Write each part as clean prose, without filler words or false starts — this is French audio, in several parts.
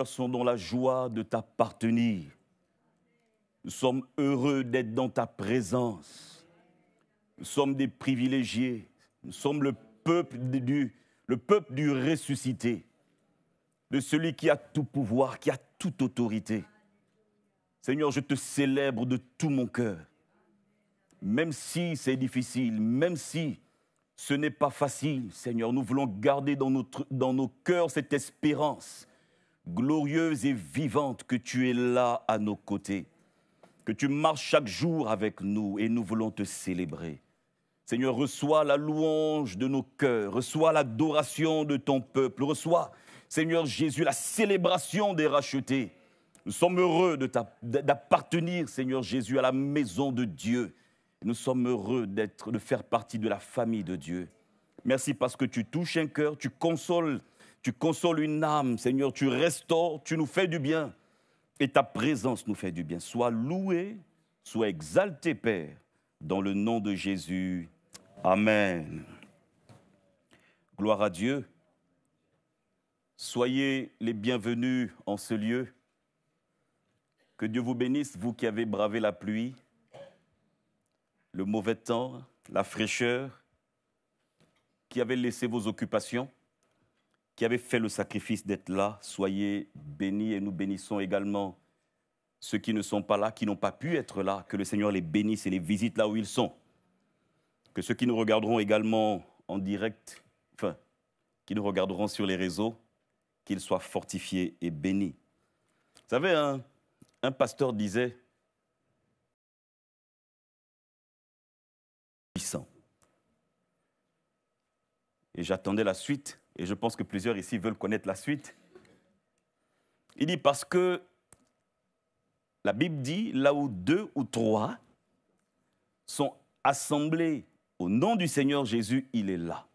Sont dans la joie de t'appartenir. Nous sommes heureux d'être dans ta présence. Nous sommes des privilégiés. Nous sommes le peuple du ressuscité, de celui qui a tout pouvoir, qui a toute autorité. Seigneur, je te célèbre de tout mon cœur. Même si c'est difficile, même si ce n'est pas facile, Seigneur, nous voulons garder dans nos cœurs cette espérance glorieuse et vivante que tu es là à nos côtés, que tu marches chaque jour avec nous et nous voulons te célébrer. Seigneur, reçois la louange de nos cœurs, reçois l'adoration de ton peuple, reçois, Seigneur Jésus, la célébration des rachetés. Nous sommes heureux d'appartenir, Seigneur Jésus, à la maison de Dieu. Nous sommes heureux de faire partie de la famille de Dieu. Merci parce que tu touches un cœur, tu consoles une âme, Seigneur, tu restaures, tu nous fais du bien. Et ta présence nous fait du bien. Sois loué, sois exalté, Père, dans le nom de Jésus. Amen. Gloire à Dieu. Soyez les bienvenus en ce lieu. Que Dieu vous bénisse, vous qui avez bravé la pluie, le mauvais temps, la fraîcheur, qui avez laissé vos occupations, qui avez fait le sacrifice d'être là. Soyez bénis et nous bénissons également ceux qui ne sont pas là, qui n'ont pas pu être là. Que le Seigneur les bénisse et les visite là où ils sont. Que ceux qui nous regarderont également en direct, enfin, qui nous regarderont sur les réseaux, qu'ils soient fortifiés et bénis. Vous savez, un pasteur disait puissant. Et j'attendais la suite. Et je pense que plusieurs ici veulent connaître la suite. Il dit parce que la Bible dit, là où 2 ou 3 sont assemblés au nom du Seigneur Jésus, il est là.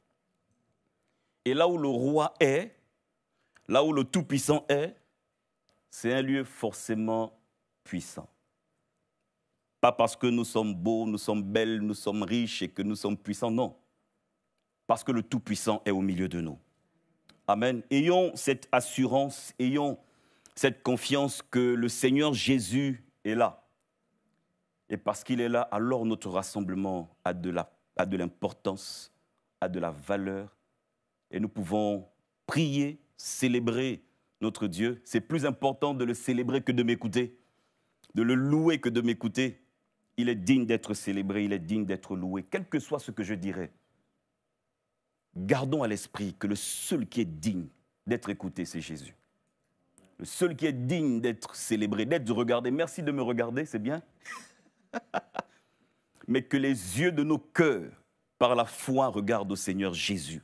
Et là où le roi est, là où le Tout-Puissant est, c'est un lieu forcément puissant. Pas parce que nous sommes beaux, nous sommes belles, nous sommes riches et que nous sommes puissants, non. Parce que le Tout-Puissant est au milieu de nous. Amen. Ayons cette assurance, ayons cette confiance que le Seigneur Jésus est là. Et parce qu'il est là, alors notre rassemblement a de l'importance, a de la valeur. Et nous pouvons prier, célébrer notre Dieu. C'est plus important de le célébrer que de m'écouter, de le louer que de m'écouter. Il est digne d'être célébré, il est digne d'être loué, quel que soit ce que je dirais. Gardons à l'esprit que le seul qui est digne d'être écouté, c'est Jésus. Le seul qui est digne d'être célébré, d'être regardé. Merci de me regarder, c'est bien. Mais que les yeux de nos cœurs, par la foi, regardent au Seigneur Jésus.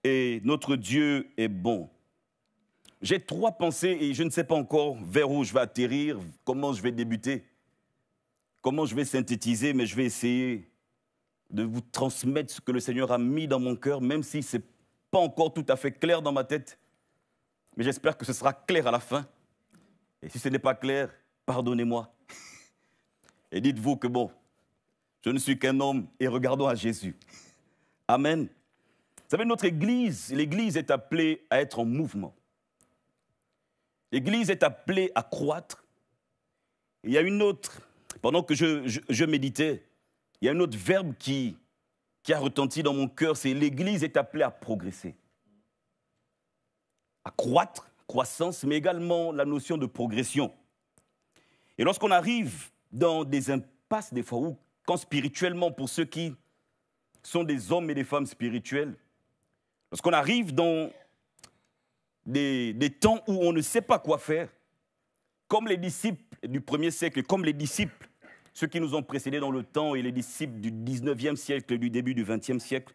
Et notre Dieu est bon. J'ai 3 pensées et je ne sais pas encore vers où je vais atterrir, comment je vais débuter, comment je vais synthétiser, mais je vais essayer de vous transmettre ce que le Seigneur a mis dans mon cœur, même si ce n'est pas encore tout à fait clair dans ma tête. Mais j'espère que ce sera clair à la fin. Et si ce n'est pas clair, pardonnez-moi. Et dites-vous que bon, je ne suis qu'un homme et regardons à Jésus. Amen. Vous savez, notre Église, l'Église est appelée à être en mouvement. L'Église est appelée à croître. Et il y a une autre, pendant que je méditais, il y a un autre verbe qui a retenti dans mon cœur, c'est l'Église est appelée à progresser. À croître, croissance, mais également la notion de progression. Et lorsqu'on arrive dans des impasses, des fois, ou quand spirituellement, pour ceux qui sont des hommes et des femmes spirituels, lorsqu'on arrive dans des temps où on ne sait pas quoi faire, comme les disciples du 1er siècle, comme les disciples, ceux qui nous ont précédés dans le temps et les disciples du 19e siècle et du début du 20e siècle,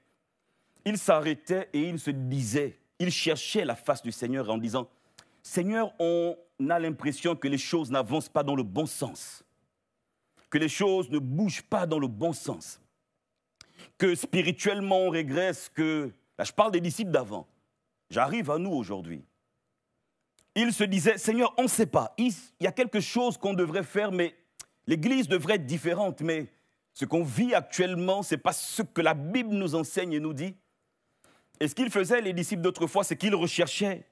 ils s'arrêtaient et ils se disaient, ils cherchaient la face du Seigneur en disant « Seigneur, on a l'impression que les choses n'avancent pas dans le bon sens, que les choses ne bougent pas dans le bon sens. que spirituellement on régresse, que... Là, je parle des disciples d'avant. J'arrive à nous aujourd'hui. Ils se disaient, Seigneur, on ne sait pas. Il y a quelque chose qu'on devrait faire, mais l'Église devrait être différente. Mais ce qu'on vit actuellement, ce n'est pas ce que la Bible nous enseigne et nous dit. Et ce qu'ils faisaient, les disciples d'autrefois, c'est qu'ils recherchaient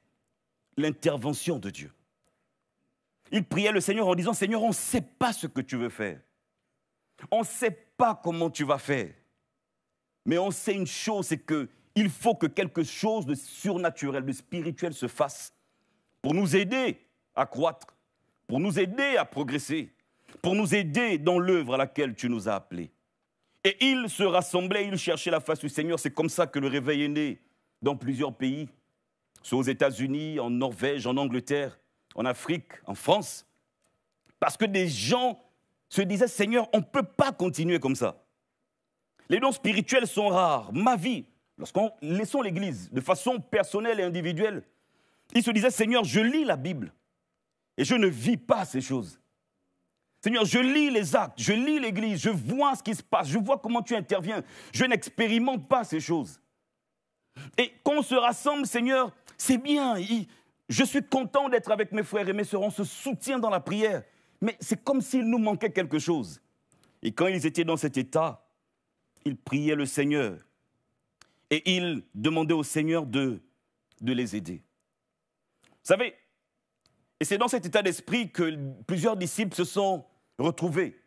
l'intervention de Dieu. Ils priaient le Seigneur en disant, Seigneur, on ne sait pas ce que tu veux faire. On ne sait pas comment tu vas faire. Mais on sait une chose, c'est qu'il faut que quelque chose de surnaturel, de spirituel se fasse pour nous aider à croître, pour nous aider à progresser, pour nous aider dans l'œuvre à laquelle tu nous as appelés. Et ils se rassemblaient, ils cherchaient la face du Seigneur. C'est comme ça que le réveil est né dans plusieurs pays, soit aux États-Unis, en Norvège, en Angleterre, en Afrique, en France. Parce que des gens se disaient, Seigneur, on ne peut pas continuer comme ça. Les dons spirituels sont rares. Ma vie, lorsqu'on laissons l'Église de façon personnelle et individuelle, ils se disaient, Seigneur, je lis la Bible et je ne vis pas ces choses. Seigneur, je lis les actes, je lis l'Église, je vois ce qui se passe, je vois comment tu interviens. Je n'expérimente pas ces choses. Et quand on se rassemble, Seigneur, c'est bien. Je suis content d'être avec mes frères et mes sœurs, on se soutient dans la prière. Mais c'est comme s'il nous manquait quelque chose. Et quand ils étaient dans cet état, ils priaient le Seigneur. Et ils demandaient au Seigneur de les aider. Vous savez, et c'est dans cet état d'esprit que plusieurs disciples se sont retrouvés.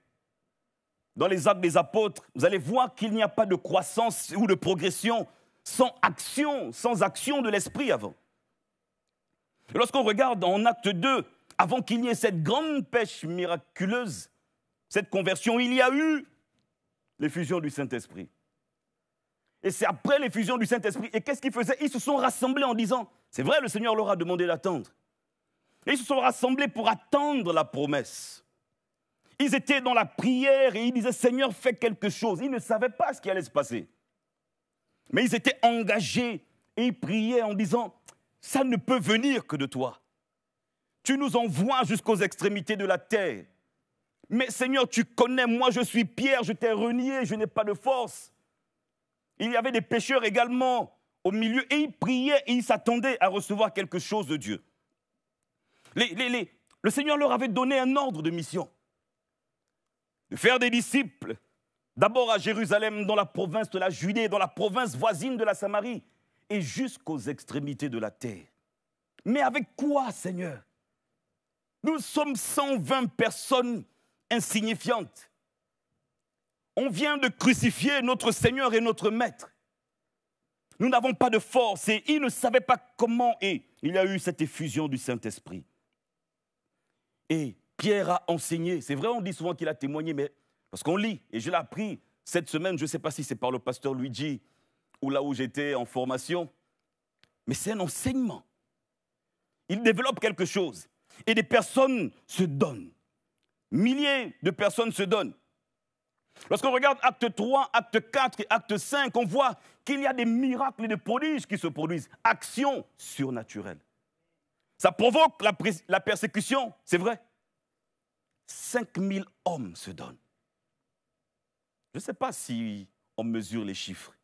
Dans les actes des apôtres, vous allez voir qu'il n'y a pas de croissance ou de progression sans action de l'esprit avant. Et lorsqu'on regarde en acte 2, avant qu'il y ait cette grande pêche miraculeuse, cette conversion, il y a eu l'effusion du Saint-Esprit. Et c'est après l'effusion du Saint-Esprit. Et qu'est-ce qu'ils faisaient? Ils se sont rassemblés en disant, c'est vrai, le Seigneur leur a demandé d'attendre. Et ils se sont rassemblés pour attendre la promesse. Ils étaient dans la prière et ils disaient, Seigneur, fais quelque chose. Ils ne savaient pas ce qui allait se passer. Mais ils étaient engagés et ils priaient en disant, ça ne peut venir que de toi. Tu nous envoies jusqu'aux extrémités de la terre. Mais Seigneur, tu connais, moi je suis Pierre, je t'ai renié, je n'ai pas de force. Il y avait des pécheurs également au milieu et ils priaient et ils s'attendaient à recevoir quelque chose de Dieu. Le Seigneur leur avait donné un ordre de mission. De faire des disciples, d'abord à Jérusalem, dans la province de la Judée, dans la province voisine de la Samarie, et jusqu'aux extrémités de la terre. Mais avec quoi, Seigneur? Nous sommes 120 personnes insignifiantes. On vient de crucifier notre Seigneur et notre Maître. Nous n'avons pas de force et ils ne savaient pas comment. Et il y a eu cette effusion du Saint-Esprit. Et Pierre a enseigné. C'est vrai, on dit souvent qu'il a témoigné, mais parce qu'on lit. Et je l'ai appris cette semaine, je ne sais pas si c'est par le pasteur Luigi ou là où j'étais en formation. Mais c'est un enseignement. Il développe quelque chose. Et des personnes se donnent. Milliers de personnes se donnent. Lorsqu'on regarde acte 3, acte 4 et acte 5, on voit qu'il y a des miracles et des prodiges qui se produisent. Action surnaturelle. Ça provoque la persécution, c'est vrai. 5000 hommes se donnent. Je ne sais pas si on mesure les chiffres.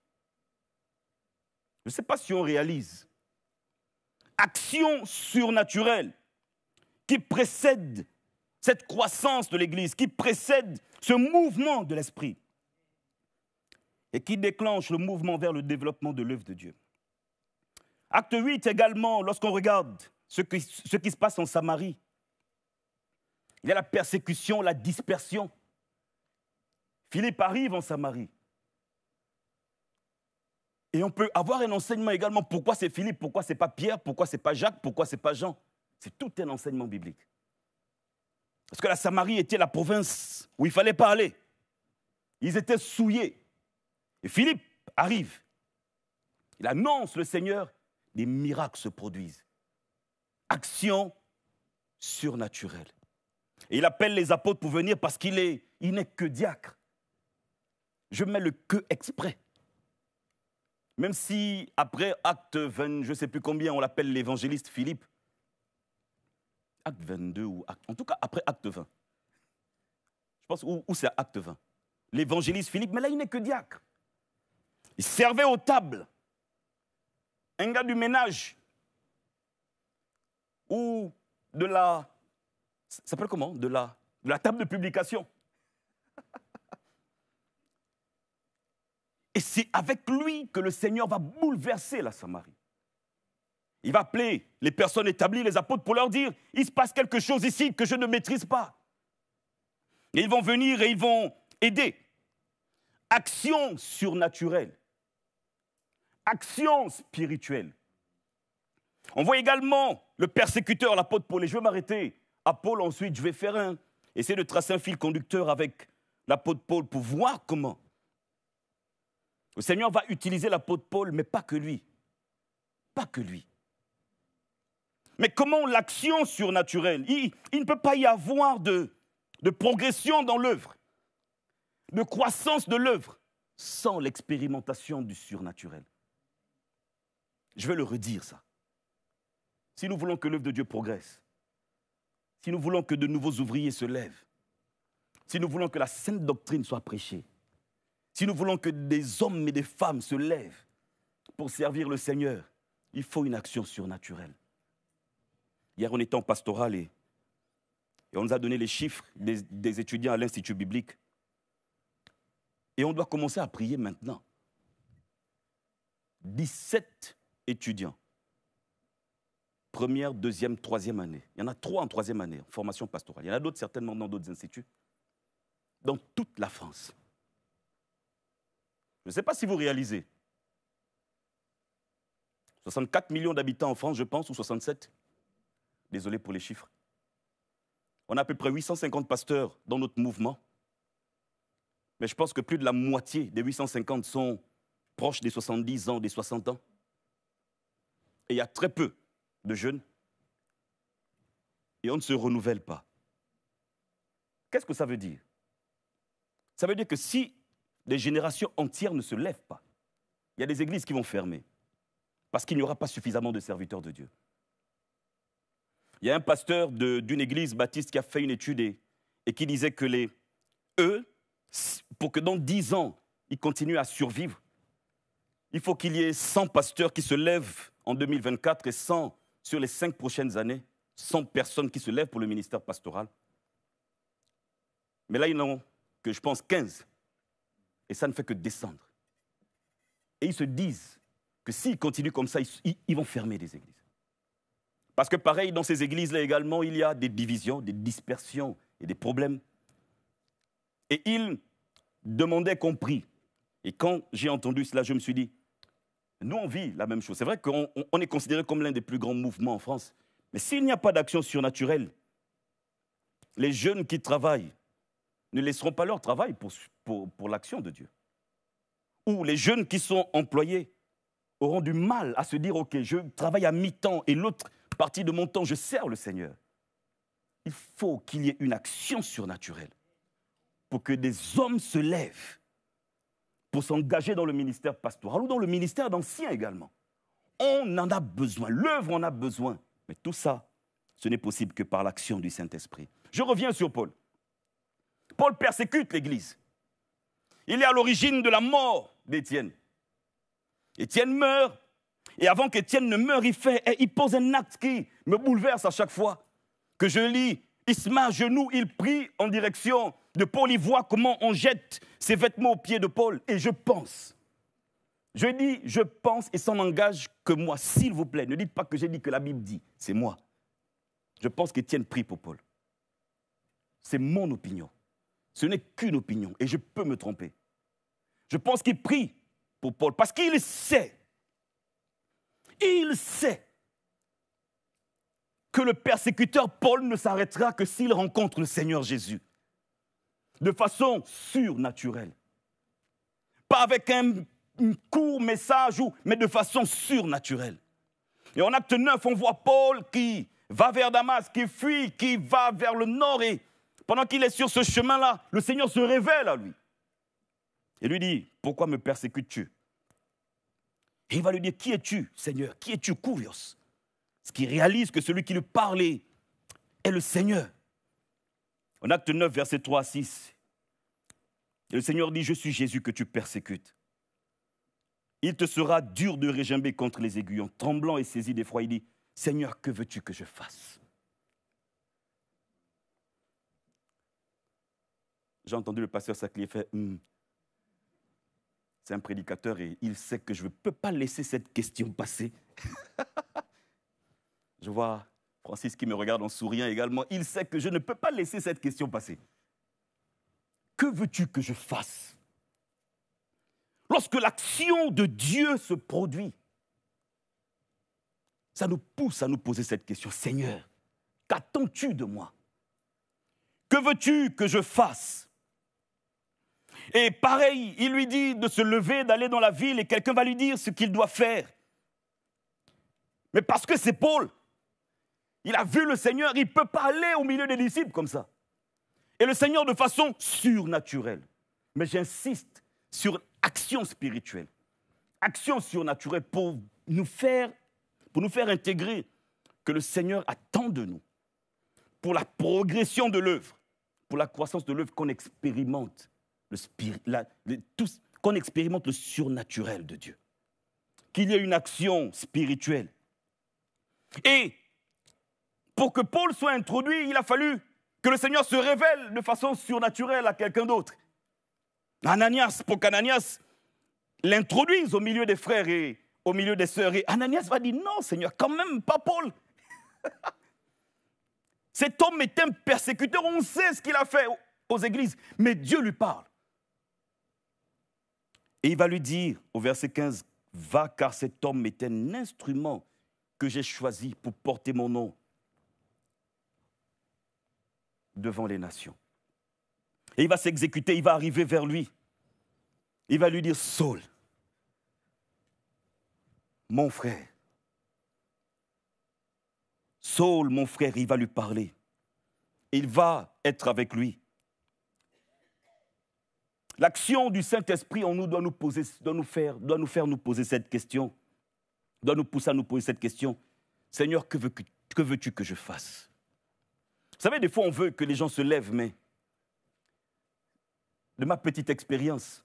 Je ne sais pas si on réalise. Action surnaturelle qui précède cette croissance de l'Église, qui précède ce mouvement de l'Esprit et qui déclenche le mouvement vers le développement de l'œuvre de Dieu. Acte 8 également, lorsqu'on regarde ce qui se passe en Samarie, il y a la persécution, la dispersion. Philippe arrive en Samarie. Et on peut avoir un enseignement également. Pourquoi c'est Philippe? Pourquoi ce n'est pas Pierre? Pourquoi ce n'est pas Jacques? Pourquoi ce n'est pas Jean? C'est tout un enseignement biblique. Parce que la Samarie était la province où il ne fallait pas aller. Ils étaient souillés. Et Philippe arrive. Il annonce le Seigneur. Des miracles se produisent. Action surnaturelle. Et il appelle les apôtres pour venir parce qu'il n'est que diacre. Je mets le que exprès. Même si après acte 20, je ne sais plus combien, on l'appelle l'évangéliste Philippe. Acte 22 ou acte, en tout cas après acte 20. Je pense où c'est acte 20. L'évangéliste Philippe, mais là il n'est que diacre. Il servait aux tables. Un gars du ménage. Ou de la... Ça s'appelle comment? De la table de publication. Et c'est avec lui que le Seigneur va bouleverser la Samarie. Il va appeler les personnes établies, les apôtres, pour leur dire, il se passe quelque chose ici que je ne maîtrise pas. Et ils vont venir et ils vont aider. Action surnaturelle. Action spirituelle. On voit également le persécuteur, l'apôtre Paul. Et je vais m'arrêter à Paul, ensuite je vais faire essayer de tracer un fil conducteur avec l'apôtre Paul pour voir comment le Seigneur va utiliser l'apôtre Paul, mais pas que lui. Pas que lui. Mais comment l'action surnaturelle, il ne peut pas y avoir de progression dans l'œuvre, de croissance de l'œuvre, sans l'expérimentation du surnaturel. Je vais le redire ça. Si nous voulons que l'œuvre de Dieu progresse, si nous voulons que de nouveaux ouvriers se lèvent, si nous voulons que la sainte doctrine soit prêchée, si nous voulons que des hommes et des femmes se lèvent pour servir le Seigneur, il faut une action surnaturelle. Hier, on était en pastoral et on nous a donné les chiffres des étudiants à l'Institut biblique. Et on doit commencer à prier maintenant. 17 étudiants. Première, deuxième, troisième année. Il y en a 3 en troisième année, en formation pastorale. Il y en a d'autres certainement dans d'autres instituts. Dans toute la France. Je ne sais pas si vous réalisez. 64 millions d'habitants en France, je pense, ou 67. Désolé pour les chiffres. On a à peu près 850 pasteurs dans notre mouvement. Mais je pense que plus de la moitié des 850 sont proches des 70 ans, des 60 ans. Et il y a très peu de jeunes. Et on ne se renouvelle pas. Qu'est-ce que ça veut dire? Ça veut dire que si des générations entières ne se lèvent pas, il y a des églises qui vont fermer. Parce qu'il n'y aura pas suffisamment de serviteurs de Dieu. Il y a un pasteur d'une église baptiste qui a fait une étude et qui disait que eux, pour que dans 10 ans, ils continuent à survivre, il faut qu'il y ait 100 pasteurs qui se lèvent en 2024 et 100 sur les 5 prochaines années, 100 personnes qui se lèvent pour le ministère pastoral. Mais là, ils n'ont que, je pense, 15. Et ça ne fait que descendre. Et ils se disent que s'ils continuent comme ça, ils vont fermer des églises. Parce que pareil, dans ces églises-là également, il y a des divisions, des dispersions et des problèmes. Et ils demandaient qu'on prie. Et quand j'ai entendu cela, je me suis dit, nous on vit la même chose. C'est vrai qu'on est considéré comme l'un des plus grands mouvements en France. Mais s'il n'y a pas d'action surnaturelle, les jeunes qui travaillent ne laisseront pas leur travail pour l'action de Dieu. Ou les jeunes qui sont employés auront du mal à se dire, ok, je travaille à mi-temps et l'autre partie de mon temps, je sers le Seigneur. Il faut qu'il y ait une action surnaturelle pour que des hommes se lèvent pour s'engager dans le ministère pastoral ou dans le ministère d'anciens également. On en a besoin, l'œuvre en a besoin. Mais tout ça, ce n'est possible que par l'action du Saint-Esprit. Je reviens sur Paul. Paul persécute l'Église. Il est à l'origine de la mort d'Étienne. Étienne meurt, et avant qu'Étienne ne meure, il pose un acte qui me bouleverse à chaque fois que je lis. Il se met à genoux, il prie en direction de Paul, il voit comment on jette ses vêtements aux pieds de Paul, et je pense. Je dis, je pense, et ça n'engage que moi, s'il vous plaît, ne dites pas que j'ai dit que la Bible dit, c'est moi. Je pense qu'Étienne prie pour Paul. C'est mon opinion. Ce n'est qu'une opinion, et je peux me tromper. Je pense qu'il prie pour Paul, parce qu'il sait que le persécuteur Paul ne s'arrêtera que s'il rencontre le Seigneur Jésus. De façon surnaturelle. Pas avec un court message, mais de façon surnaturelle. Et en acte 9, on voit Paul qui va vers Damas, qui fuit, qui va vers le nord. Et pendant qu'il est sur ce chemin-là, le Seigneur se révèle à lui. Et lui dit, pourquoi me persécutes-tu? Et il va lui dire, qui es-tu, Seigneur? Qui es-tu, Kurios? Ce qui réalise que celui qui lui parle est le Seigneur. En acte 9, verset 3 à 6, et le Seigneur dit, je suis Jésus que tu persécutes. il te sera dur de régimber contre les aiguillons. Tremblant et saisi d'effroi, il dit, Seigneur, que veux-tu que je fasse? J'ai entendu le pasteur Saclier faire, c'est un prédicateur et il sait que je ne peux pas laisser cette question passer. Je vois Francis qui me regarde en souriant également. Il sait que je ne peux pas laisser cette question passer. Que veux-tu que je fasse? Lorsque l'action de Dieu se produit, ça nous pousse à nous poser cette question. Seigneur, qu'attends-tu de moi? Que veux-tu que je fasse? Et pareil, il lui dit de se lever, d'aller dans la ville et quelqu'un va lui dire ce qu'il doit faire. Mais parce que c'est Paul, il a vu le Seigneur, il ne peut pas aller au milieu des disciples comme ça. Et le Seigneur de façon surnaturelle. Mais j'insiste sur action spirituelle, action surnaturelle pour nous faire intégrer que le Seigneur attend de nous, pour la progression de l'œuvre, pour la croissance de l'œuvre, qu'on expérimente qu'on expérimente le surnaturel de Dieu, qu'il y ait une action spirituelle. Et pour que Paul soit introduit, il a fallu que le Seigneur se révèle de façon surnaturelle à quelqu'un d'autre. Ananias, pour qu'Ananias l'introduise au milieu des frères et au milieu des sœurs. Et Ananias va dire, non Seigneur, quand même pas Paul. Cet homme est un persécuteur, on sait ce qu'il a fait aux églises, mais Dieu lui parle. Et il va lui dire au verset 15, va car cet homme est un instrument que j'ai choisi pour porter mon nom devant les nations. Et il va s'exécuter, il va arriver vers lui. Il va lui dire, Saul, mon frère. Saul, mon frère, il va lui parler. Il va être avec lui. L'action du Saint-Esprit en nous doit nous faire nous poser cette question, doit nous pousser à nous poser cette question. Seigneur, que veux-tu que je fasse? Vous savez, des fois, on veut que les gens se lèvent, mais de ma petite expérience,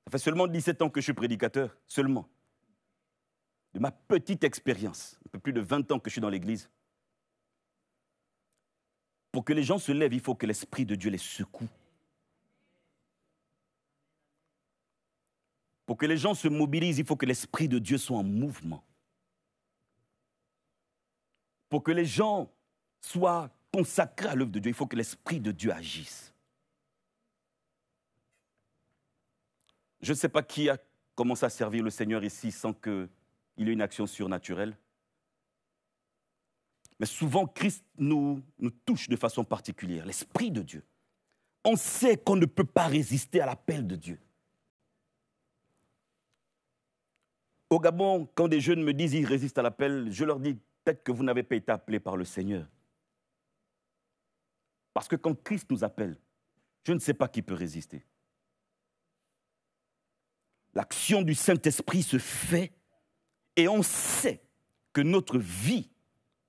ça fait seulement 17 ans que je suis prédicateur, seulement. De ma petite expérience, un peu plus de 20 ans que je suis dans l'église, pour que les gens se lèvent, il faut que l'Esprit de Dieu les secoue. Pour que les gens se mobilisent, il faut que l'Esprit de Dieu soit en mouvement. Pour que les gens soient consacrés à l'œuvre de Dieu, il faut que l'Esprit de Dieu agisse. Je ne sais pas qui a commencé à servir le Seigneur ici sans qu'il y ait une action surnaturelle. Mais souvent, Christ nous touche de façon particulière, l'Esprit de Dieu. On sait qu'on ne peut pas résister à l'appel de Dieu. Au Gabon, quand des jeunes me disent qu'ils résistent à l'appel, je leur dis peut-être que vous n'avez pas été appelés par le Seigneur. Parce que quand Christ nous appelle, je ne sais pas qui peut résister. L'action du Saint-Esprit se fait et on sait que notre vie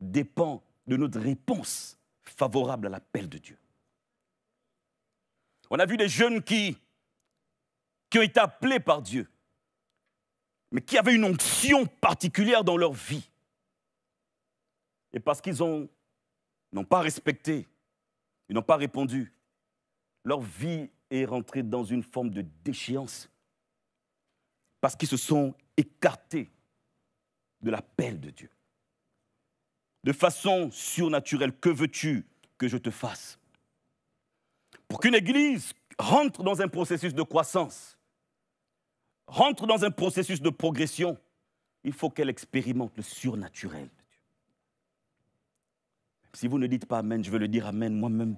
dépend de notre réponse favorable à l'appel de Dieu. On a vu des jeunes qui ont été appelés par Dieu, mais qui avaient une onction particulière dans leur vie. Et parce qu'ils n'ont pas respecté, ils n'ont pas répondu, leur vie est rentrée dans une forme de déchéance. Parce qu'ils se sont écartés de l'appel de Dieu. De façon surnaturelle, que veux-tu que je te fasse? Pour qu'une église rentre dans un processus de croissance, rentre dans un processus de progression, il faut qu'elle expérimente le surnaturel de Dieu. Si vous ne dites pas Amen, je veux le dire Amen moi-même.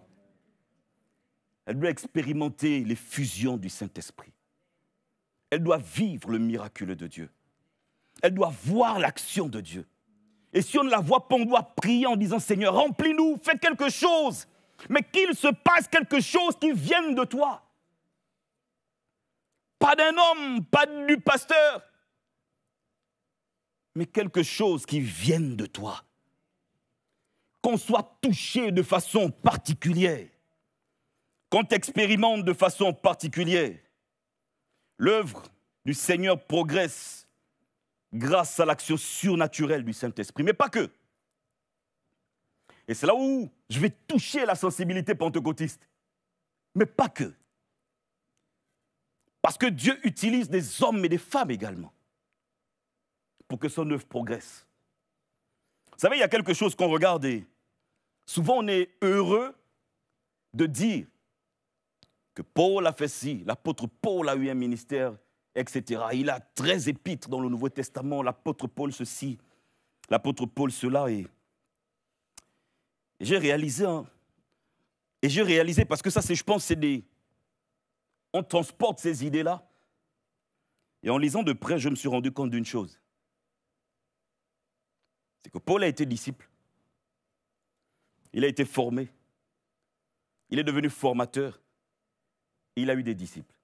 Elle doit expérimenter les fusions du Saint-Esprit. Elle doit vivre le miraculeux de Dieu. Elle doit voir l'action de Dieu. Et si on ne la voit pas, on doit prier en disant, Seigneur, remplis-nous, fais quelque chose. Mais qu'il se passe quelque chose qui vienne de toi. Pas d'un homme, pas du pasteur, mais quelque chose qui vienne de toi. Qu'on soit touché de façon particulière. Qu'on t'expérimente de façon particulière. L'œuvre du Seigneur progresse grâce à l'action surnaturelle du Saint-Esprit. Mais pas que. Et c'est là où je vais toucher la sensibilité pentecôtiste. Mais pas que. Parce que Dieu utilise des hommes et des femmes également pour que son œuvre progresse. Vous savez, il y a quelque chose qu'on regarde et souvent on est heureux de dire que Paul a fait ci, l'apôtre Paul a eu un ministère, etc. Il a 13 épîtres dans le Nouveau Testament, l'apôtre Paul ceci, l'apôtre Paul cela. Et j'ai réalisé, parce que ça, je pense, on transporte ces idées-là. Et en lisant de près, je me suis rendu compte d'une chose. C'est que Paul a été disciple. Il a été formé. Il est devenu formateur. Il a eu des disciples.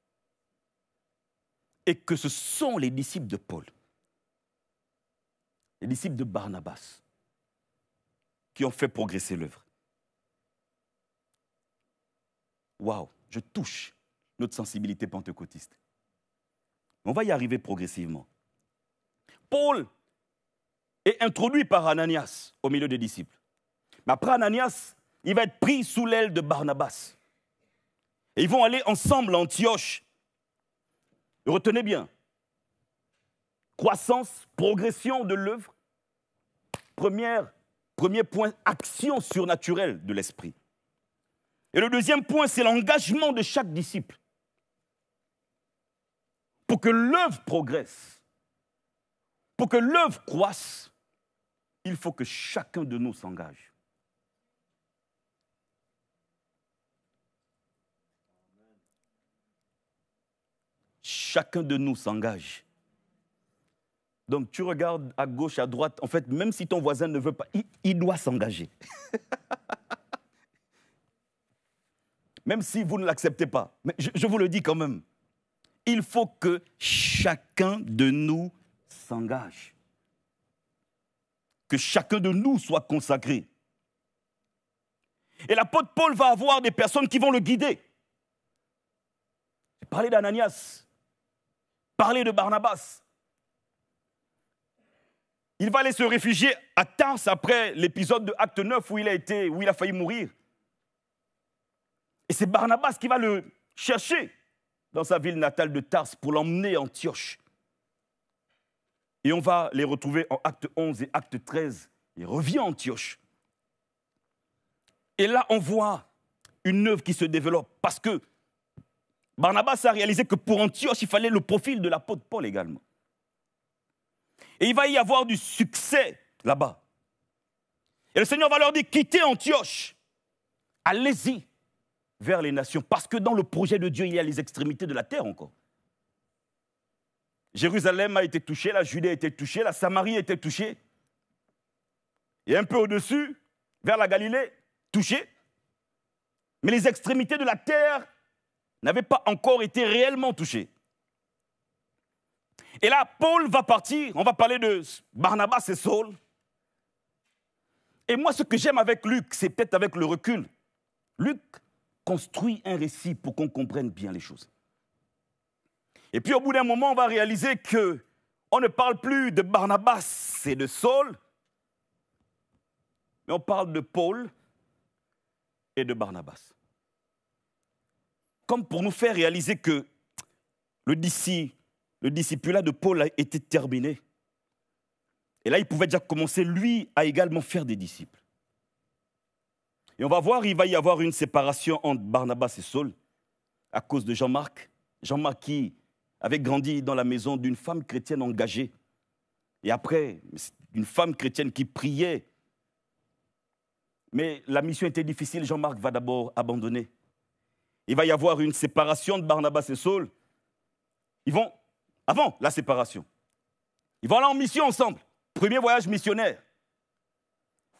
Et que ce sont les disciples de Paul, les disciples de Barnabas, qui ont fait progresser l'œuvre. Waouh, je touche notre sensibilité pentecôtiste. On va y arriver progressivement. Paul est introduit par Ananias au milieu des disciples. Mais après Ananias, il va être pris sous l'aile de Barnabas. Et ils vont aller ensemble à Antioche. Retenez bien, croissance, progression de l'œuvre. Premier point, action surnaturelle de l'esprit. Et le deuxième point, c'est l'engagement de chaque disciple. Pour que l'œuvre progresse, pour que l'œuvre croisse, il faut que chacun de nous s'engage. Chacun de nous s'engage. Donc tu regardes à gauche, à droite, en fait, même si ton voisin ne veut pas, il doit s'engager. Même si vous ne l'acceptez pas. Mais je vous le dis quand même. Il faut que chacun de nous s'engage. Que chacun de nous soit consacré. Et l'apôtre Paul va avoir des personnes qui vont le guider. J'ai parlé d'Ananias, parlé de Barnabas. Il va aller se réfugier à Tars après l'épisode de Acte 9 où il a failli mourir. Et c'est Barnabas qui va le chercher dans sa ville natale de Tars pour l'emmener à Antioche. Et on va les retrouver en Acte 11 et Acte 13. Il revient à Antioche. Et là, on voit une œuvre qui se développe parce que Barnabas a réalisé que pour Antioche, il fallait le profil de l'apôtre Paul également. Et il va y avoir du succès là-bas. Et le Seigneur va leur dire, quittez Antioche, allez-y vers les nations, parce que dans le projet de Dieu, il y a les extrémités de la terre encore. Jérusalem a été touchée, la Judée a été touchée, la Samarie a été touchée. Et un peu au-dessus, vers la Galilée, touchée. Mais les extrémités de la terre n'avaient pas encore été réellement touchées. Et là, Paul va partir, on va parler de Barnabas et Saul. Et moi, ce que j'aime avec Luc, c'est peut-être avec le recul. Luc construit un récit pour qu'on comprenne bien les choses. Et puis au bout d'un moment, on va réaliser qu'on ne parle plus de Barnabas et de Saul, mais on parle de Paul et de Barnabas. Comme pour nous faire réaliser que le discipulat de Paul a été terminé. Et là, il pouvait déjà commencer, lui, à également faire des disciples. Et on va voir, il va y avoir une séparation entre Barnabas et Saul à cause de Jean-Marc. Jean-Marc qui avait grandi dans la maison d'une femme chrétienne engagée. Et après, une femme chrétienne qui priait. Mais la mission était difficile, Jean-Marc va d'abord abandonner. Il va y avoir une séparation de Barnabas et Saul. Ils vont, avant la séparation, ils vont aller en mission ensemble. Premier voyage missionnaire.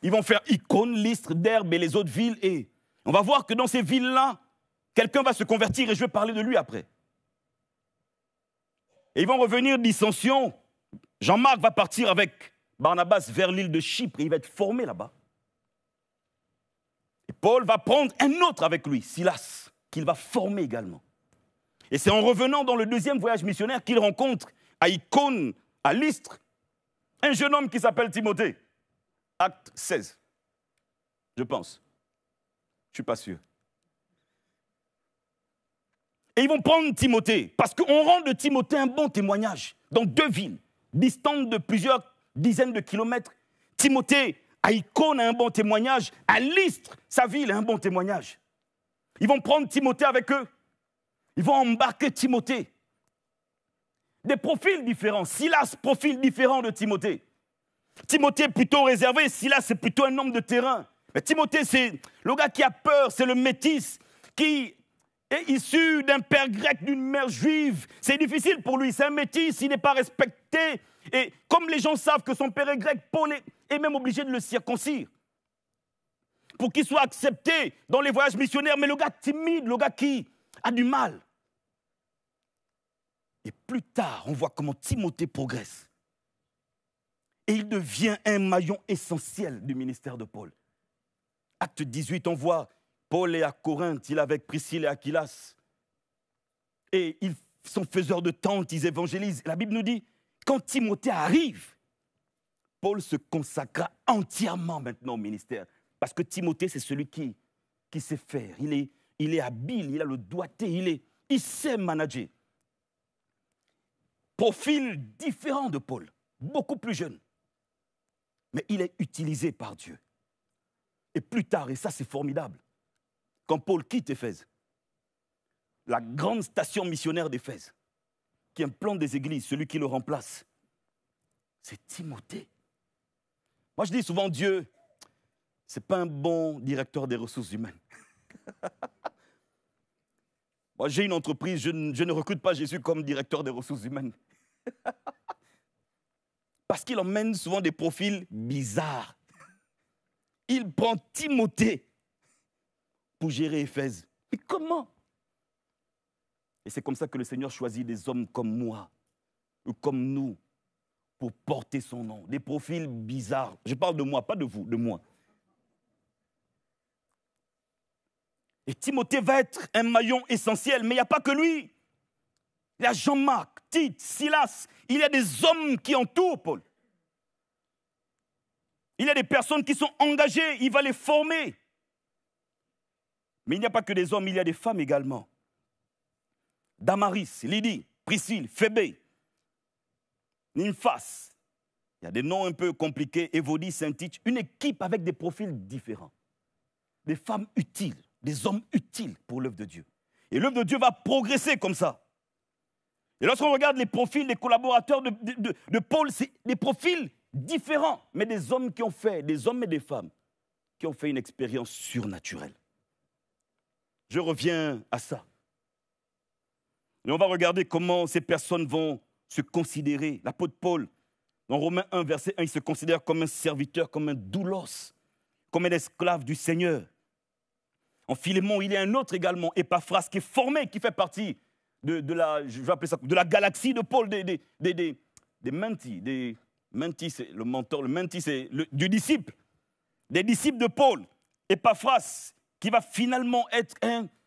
Ils vont faire Icône, Lystre, Derbe et les autres villes. Et on va voir que dans ces villes-là, quelqu'un va se convertir et je vais parler de lui après. Et ils vont revenir dissension. Jean-Marc va partir avec Barnabas vers l'île de Chypre et il va être formé là-bas. Et Paul va prendre un autre avec lui, Silas, qu'il va former également. Et c'est en revenant dans le deuxième voyage missionnaire qu'il rencontre à Icône, à Lystre, un jeune homme qui s'appelle Timothée. Acte 16, je pense. Je ne suis pas sûr. Et ils vont prendre Timothée, parce qu'on rend de Timothée un bon témoignage. Dans 2 villes, distantes de plusieurs dizaines de kilomètres, Timothée, à Icône, a un bon témoignage. À Lystre, sa ville, a un bon témoignage. Ils vont prendre Timothée avec eux. Ils vont embarquer Timothée. Des profils différents. Silas, profil différent de Timothée. Timothée plutôt réservé, Silas c'est plutôt un homme de terrain. Mais Timothée c'est le gars qui a peur, c'est le métis qui est issu d'un père grec, d'une mère juive. C'est difficile pour lui, c'est un métis, il n'est pas respecté. Et comme les gens savent que son père est grec, Paul est même obligé de le circoncire pour qu'il soit accepté dans les voyages missionnaires. Mais le gars timide, le gars qui a du mal. Et plus tard, on voit comment Timothée progresse. Et il devient un maillon essentiel du ministère de Paul. Acte 18, on voit Paul est à Corinthe, il est avec Priscille et Aquilas. Et ils sont faiseurs de tentes, ils évangélisent. La Bible nous dit, quand Timothée arrive, Paul se consacra entièrement maintenant au ministère. Parce que Timothée, c'est celui qui sait faire. Il est habile, il a le doigté, il sait manager. Profil différent de Paul, beaucoup plus jeune. Mais il est utilisé par Dieu. Et plus tard, et ça c'est formidable, quand Paul quitte Éphèse, la grande station missionnaire d'Éphèse, qui implante des églises, celui qui le remplace, c'est Timothée. Moi je dis souvent, Dieu, ce n'est pas un bon directeur des ressources humaines. Moi j'ai une entreprise, je ne recrute pas Jésus comme directeur des ressources humaines. Parce qu'il emmène souvent des profils bizarres. Il prend Timothée pour gérer Éphèse. Mais comment? Et c'est comme ça que le Seigneur choisit des hommes comme moi, ou comme nous, pour porter son nom. Des profils bizarres. Je parle de moi, pas de vous, de moi. Et Timothée va être un maillon essentiel, mais il n'y a pas que lui. Il y a Jean-Marc, Tite, Silas. Il y a des hommes qui entourent Paul. Il y a des personnes qui sont engagées, il va les former. Mais il n'y a pas que des hommes, il y a des femmes également. Damaris, Lydie, Priscille, Phébé, Nymphas. Il y a des noms un peu compliqués, Évodie, Saint-Tite. Une équipe avec des profils différents. Des femmes utiles, des hommes utiles pour l'œuvre de Dieu. Et l'œuvre de Dieu va progresser comme ça. Et lorsqu'on regarde les profils des collaborateurs de Paul, c'est des profils différents, mais des hommes qui ont fait, des hommes et des femmes, qui ont fait une expérience surnaturelle. Je reviens à ça. Et on va regarder comment ces personnes vont se considérer. L'apôtre Paul, dans Romains 1, verset 1, il se considère comme un serviteur, comme un doulos, comme un esclave du Seigneur. En Philémon, il y a un autre également, Épaphras, qui est formé, qui fait partie de la galaxie de Paul, des mentis, Menti, c'est le mentor, le menti, c'est du disciple. Des disciples de Paul. Épaphras, qui va finalement être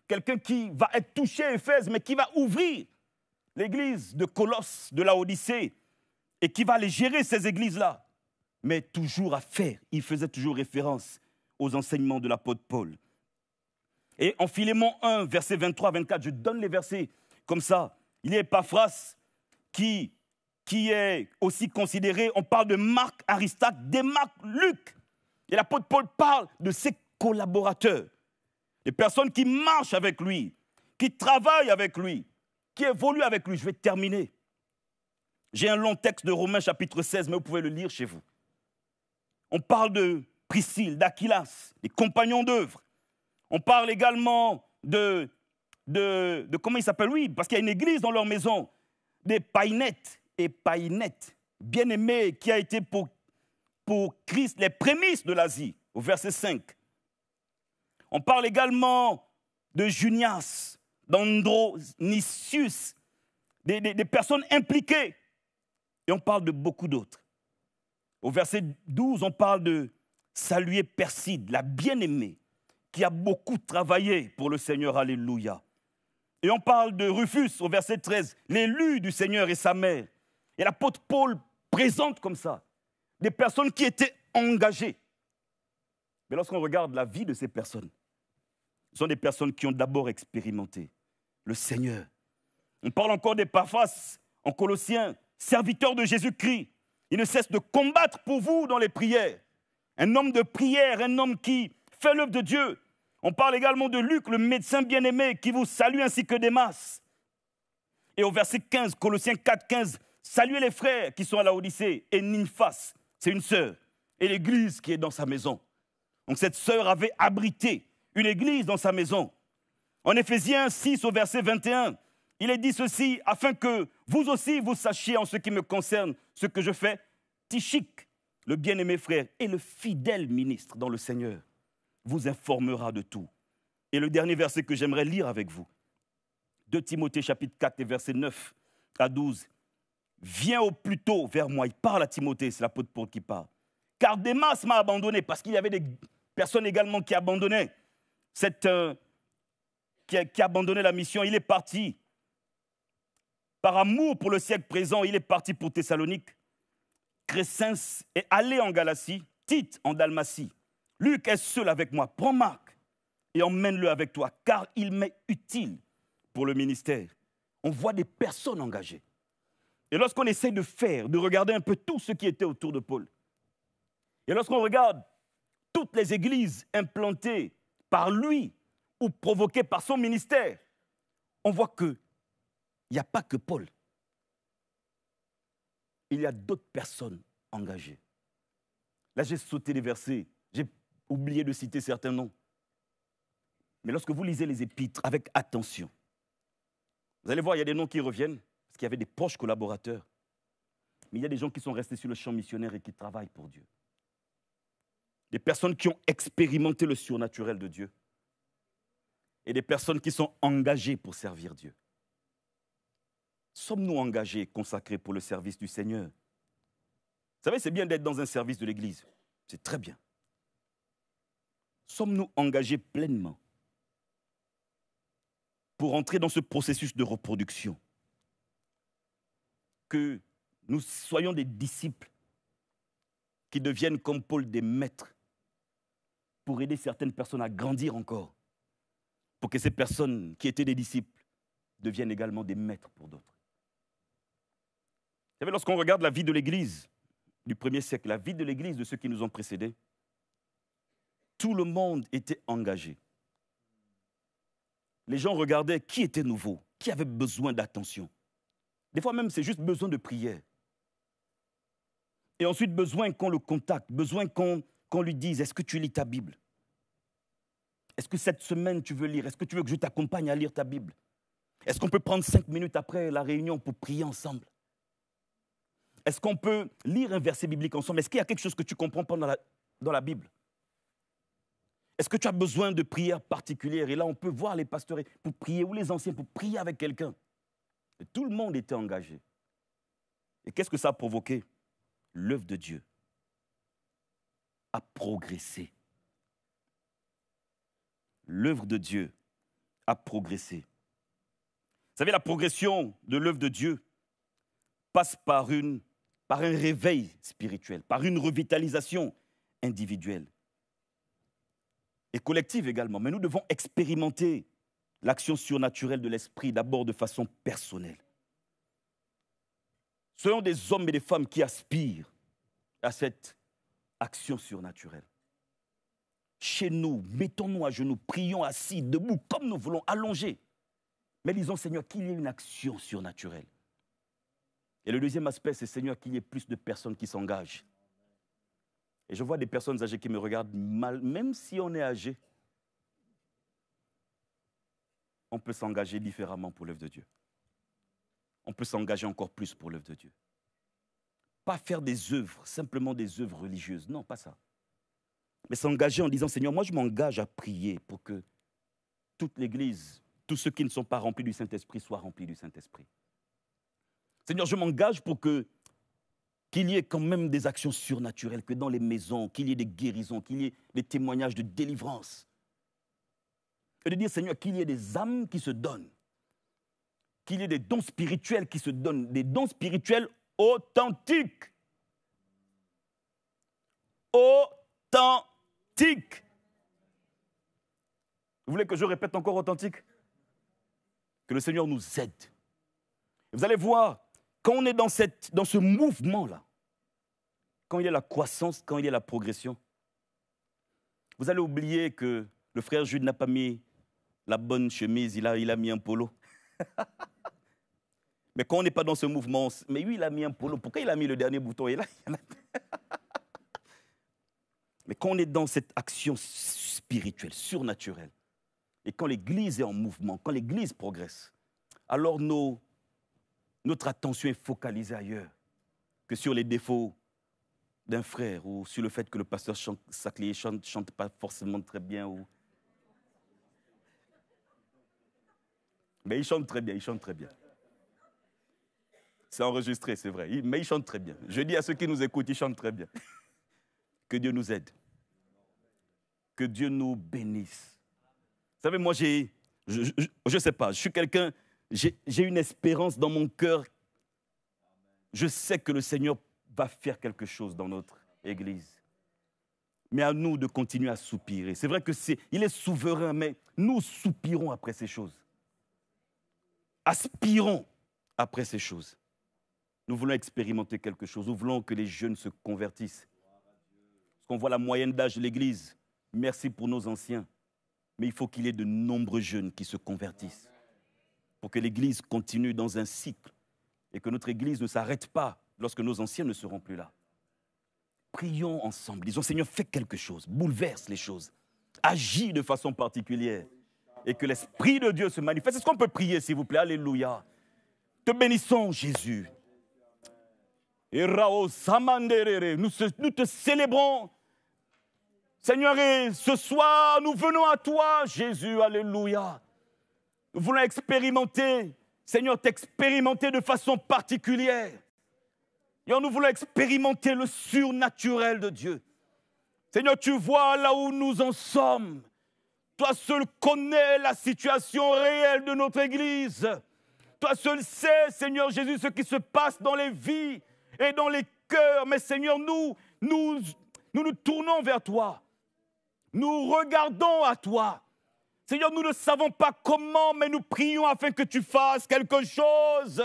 quelqu'un qui va être touché à Éphèse, mais qui va ouvrir l'église de Colosse, de Laodicée, et qui va aller gérer ces églises-là. Mais toujours à faire. Il faisait toujours référence aux enseignements de l'apôtre Paul. Et en Philémon 1, versets 23-24, je donne les versets comme ça. Il y a Épaphras qui est aussi considéré, on parle de Marc, Aristarque, Démaque, Luc. Et l'apôtre Paul parle de ses collaborateurs, des personnes qui marchent avec lui, qui travaillent avec lui, qui évoluent avec lui. Je vais terminer. J'ai un long texte de Romains chapitre 16, mais vous pouvez le lire chez vous. On parle de Priscille, d'Aquilas, des compagnons d'œuvre. On parle également de comment il s'appelle, oui, parce qu'il y a une église dans leur maison, des païnettes et païnettes, bien-aimés, qui a été pour Christ les prémices de l'Asie, au verset 5. On parle également de Junias, d'Andronicius, des personnes impliquées. Et on parle de beaucoup d'autres. Au verset 12, on parle de saluer Perside, la bien-aimée, qui a beaucoup travaillé pour le Seigneur, alléluia. Et on parle de Rufus au verset 13, l'élu du Seigneur et sa mère. Et l'apôtre Paul présente comme ça des personnes qui étaient engagées. Mais lorsqu'on regarde la vie de ces personnes, ce sont des personnes qui ont d'abord expérimenté le Seigneur. On parle encore d'Épaphras en Colossiens, serviteur de Jésus-Christ. Il ne cesse de combattre pour vous dans les prières. Un homme de prière, un homme qui fait l'œuvre de Dieu. On parle également de Luc, le médecin bien-aimé, qui vous salue ainsi que Démas. Et au verset 15, Colossiens 4, 15, saluez les frères qui sont à Laodicée et Nymphas, c'est une sœur, et l'église qui est dans sa maison. Donc cette sœur avait abrité une église dans sa maison. En Éphésiens 6 au verset 21, il est dit ceci, afin que vous aussi vous sachiez en ce qui me concerne ce que je fais. Tychique, le bien-aimé frère et le fidèle ministre dans le Seigneur, vous informera de tout. Et le dernier verset que j'aimerais lire avec vous, 2 Timothée chapitre 4 et verset 9 à 12. Viens au plus tôt vers moi. Il parle à Timothée, c'est l'apôtre Paul qui parle. Car Démas m'a abandonné, parce qu'il y avait des personnes également qui abandonnaient qui abandonnaient la mission. Il est parti. Par amour pour le siècle présent, il est parti pour Thessalonique. Crescens est allé en Galatie, Tite en Dalmatie. Luc est seul avec moi. Prends Marc et emmène-le avec toi, car il m'est utile pour le ministère. On voit des personnes engagées. Et lorsqu'on essaie de regarder un peu tout ce qui était autour de Paul, et lorsqu'on regarde toutes les églises implantées par lui ou provoquées par son ministère, on voit qu'il n'y a pas que Paul. Il y a d'autres personnes engagées. Là, j'ai sauté les versets, j'ai oublié de citer certains noms. Mais lorsque vous lisez les épîtres avec attention, vous allez voir, il y a des noms qui reviennent, parce qu'il y avait des proches collaborateurs. Mais il y a des gens qui sont restés sur le champ missionnaire et qui travaillent pour Dieu. Des personnes qui ont expérimenté le surnaturel de Dieu. Et des personnes qui sont engagées pour servir Dieu. Sommes-nous engagés et consacrés pour le service du Seigneur? Vous savez, c'est bien d'être dans un service de l'Église. C'est très bien. Sommes-nous engagés pleinement pour entrer dans ce processus de reproduction? Que nous soyons des disciples qui deviennent comme Paul des maîtres pour aider certaines personnes à grandir encore, pour que ces personnes qui étaient des disciples deviennent également des maîtres pour d'autres. Vous savez, lorsqu'on regarde la vie de l'Église du 1er siècle, la vie de l'Église de ceux qui nous ont précédés, tout le monde était engagé. Les gens regardaient qui était nouveau, qui avait besoin d'attention. Des fois même, c'est juste besoin de prière. Et ensuite, besoin qu'on le contacte, besoin qu'on lui dise, est-ce que tu lis ta Bible? Est-ce que cette semaine, tu veux lire? Est-ce que tu veux que je t'accompagne à lire ta Bible? Est-ce qu'on peut prendre 5 minutes après la réunion pour prier ensemble? Est-ce qu'on peut lire un verset biblique ensemble? Est-ce qu'il y a quelque chose que tu ne comprends pas dans la Bible? Est-ce que tu as besoin de prières particulières? Et là, on peut voir les pasteurs pour prier, ou les anciens pour prier avec quelqu'un. Et tout le monde était engagé. Et qu'est-ce que ça a provoqué? L'œuvre de Dieu a progressé. L'œuvre de Dieu a progressé. Vous savez, la progression de l'œuvre de Dieu passe par un réveil spirituel, par une revitalisation individuelle et collective également. Mais nous devons expérimenter l'action surnaturelle de l'Esprit, d'abord de façon personnelle. Soyons des hommes et des femmes qui aspirent à cette action surnaturelle. Chez nous, mettons-nous à genoux, prions assis, debout, comme nous voulons, allongés. Mais disons, Seigneur, qu'il y ait une action surnaturelle. Et le deuxième aspect, c'est, Seigneur, qu'il y ait plus de personnes qui s'engagent. Et je vois des personnes âgées qui me regardent mal, même si on est âgé. On peut s'engager différemment pour l'œuvre de Dieu. On peut s'engager encore plus pour l'œuvre de Dieu. Pas faire des œuvres, simplement des œuvres religieuses. Non, pas ça. Mais s'engager en disant, Seigneur, moi je m'engage à prier pour que toute l'Église, tous ceux qui ne sont pas remplis du Saint-Esprit soient remplis du Saint-Esprit. Seigneur, je m'engage pour qu'il y ait quand même des actions surnaturelles, que dans les maisons, qu'il y ait des guérisons, qu'il y ait des témoignages de délivrance. Et de dire, Seigneur, qu'il y ait des âmes qui se donnent qu'il y ait des dons spirituels qui se donnent, des dons spirituels authentiques. Authentique. Vous voulez que je répète encore authentique? Que le Seigneur nous aide. Vous allez voir, quand on est dans ce mouvement-là, quand il y a la croissance, quand il y a la progression, vous allez oublier que le frère Jude n'a pas mis la bonne chemise, il a mis un polo. Mais quand on n'est pas dans ce mouvement, mais lui, il a mis un polo. Pourquoi il a mis le dernier bouton? Et là, mais quand on est dans cette action spirituelle, surnaturelle, et quand l'Église est en mouvement, quand l'Église progresse, alors notre attention est focalisée ailleurs que sur les défauts d'un frère ou sur le fait que le pasteur Saclier chante pas forcément très bien. Mais il chante très bien, il chante très bien. C'est enregistré, c'est vrai, mais il chante très bien. Je dis à ceux qui nous écoutent, il chante très bien. Que Dieu nous aide. Que Dieu nous bénisse. Vous savez, moi, je sais pas, je suis quelqu'un, j'ai une espérance dans mon cœur. Je sais que le Seigneur va faire quelque chose dans notre Église. Mais à nous de continuer à soupirer. C'est vrai qu'il est souverain, mais nous soupirons après ces choses. Aspirons après ces choses. Nous voulons expérimenter quelque chose. Nous voulons que les jeunes se convertissent. Parce qu'on voit la moyenne d'âge de l'Église. Merci pour nos anciens. Mais il faut qu'il y ait de nombreux jeunes qui se convertissent. Pour que l'Église continue dans un cycle. Et que notre Église ne s'arrête pas lorsque nos anciens ne seront plus là. Prions ensemble. Disons, Seigneur, fais quelque chose. Bouleverse les choses. Agis de façon particulière. Et que l'Esprit de Dieu se manifeste. Est-ce qu'on peut prier, s'il vous plaît? Alléluia. Te bénissons, Jésus. Nous te célébrons. Seigneur, et ce soir, nous venons à toi, Jésus. Alléluia. Nous voulons expérimenter, Seigneur, t'expérimenter de façon particulière. Et nous voulons expérimenter le surnaturel de Dieu. Seigneur, tu vois là où nous en sommes. Toi seul connais la situation réelle de notre Église. Toi seul sais, Seigneur Jésus, ce qui se passe dans les vies et dans les cœurs. Mais Seigneur, nous tournons vers toi. Nous regardons à toi. Seigneur, nous ne savons pas comment, mais nous prions afin que tu fasses quelque chose.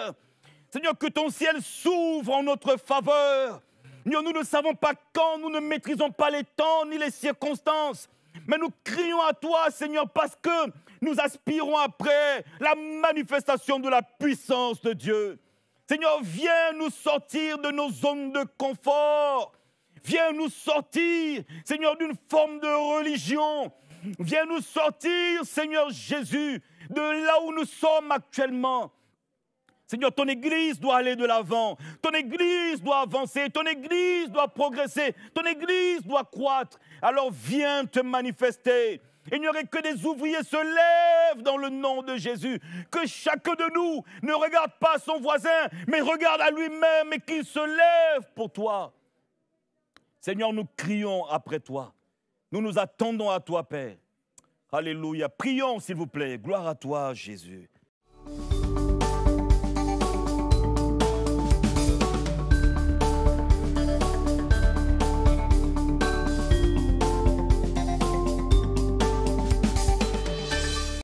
Seigneur, que ton ciel s'ouvre en notre faveur. Seigneur, nous ne savons pas quand, nous ne maîtrisons pas les temps ni les circonstances. Mais nous crions à toi, Seigneur, parce que nous aspirons après la manifestation de la puissance de Dieu. Seigneur, viens nous sortir de nos zones de confort. Viens nous sortir, Seigneur, d'une forme de religion. Viens nous sortir, Seigneur Jésus, de là où nous sommes actuellement. Seigneur, ton Église doit aller de l'avant. Ton Église doit avancer. Ton Église doit progresser. Ton Église doit croître. Alors viens te manifester. Il n'y aurait que des ouvriers se lèvent dans le nom de Jésus. Que chacun de nous ne regarde pas son voisin, mais regarde à lui-même et qu'il se lève pour toi. Seigneur, nous crions après toi. Nous nous attendons à toi, Père. Alléluia. Prions, s'il vous plaît. Gloire à toi, Jésus.